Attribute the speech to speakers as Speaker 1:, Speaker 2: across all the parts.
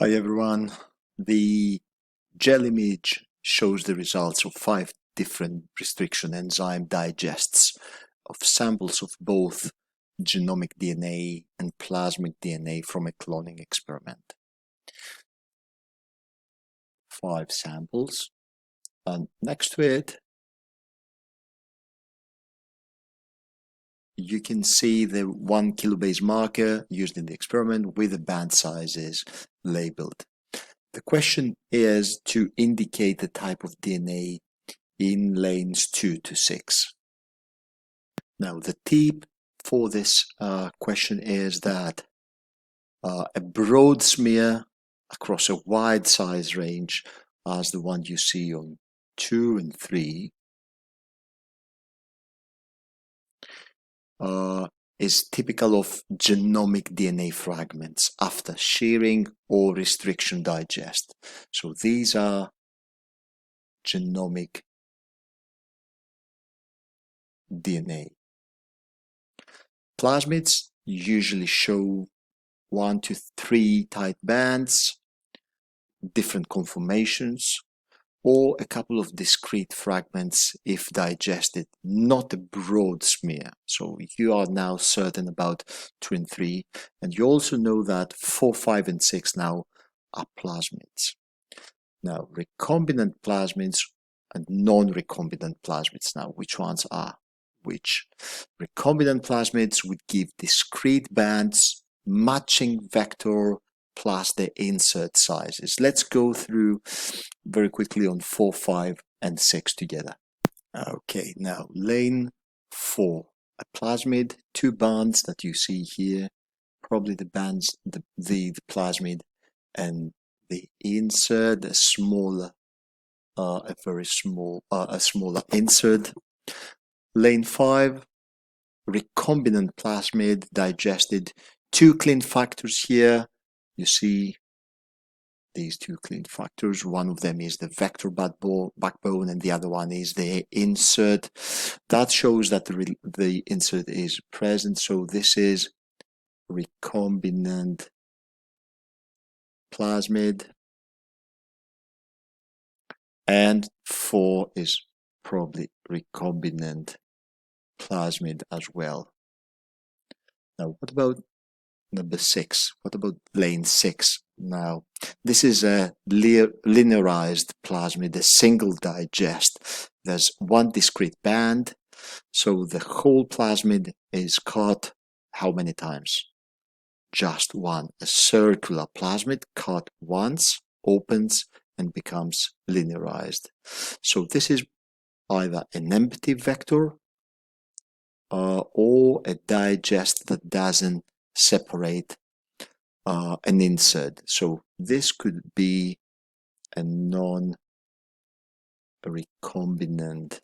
Speaker 1: Hi everyone. The gel image shows the results of 5 different restriction enzyme digests of samples of both genomic DNA and plasmid DNA from a cloning experiment. 5 samples, and next to it you can see the 1 kilobase marker used in the experiment with the band sizes labeled. The question is to indicate the type of DNA in lanes 2 to 6. Now, the tip for this question is that a broad smear across a wide size range, as the one you see on 2 and 3, is typical of genomic DNA fragments after shearing or restriction digest. So these are genomic DNA. Plasmids usually show 1 to 3 tight bands, different conformations, or a couple of discrete fragments if digested, not a broad smear. So you are now certain about 2 and 3, and you also know that 4, 5, and 6 now are plasmids. Now, recombinant plasmids and non-recombinant plasmids now, which ones are which? Recombinant plasmids would give discrete bands, matching vector, plus the insert sizes. Let's go through very quickly on 4, 5, and 6 together. Okay, now lane 4, a plasmid, 2 bands that you see here, probably the bands, the plasmid, and the insert, a smaller, a smaller insert. Lane 5, recombinant plasmid digested, 2 clean factors here. You see these 2 clean factors. One of them is the vector backbone and the other one is the insert. That shows that the insert is present. So this is recombinant plasmid, and 4 is probably recombinant plasmid as well. Now, what about number 6? What about lane 6? Now, this is a linearized plasmid, a single digest. There's 1 discrete band, so the whole plasmid is cut how many times? Just 1. A circular plasmid cut once, opens, and becomes linearized. So this is either an empty vector or a digest that doesn't separate an insert. So this could be a non-recombinant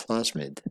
Speaker 1: plasmid.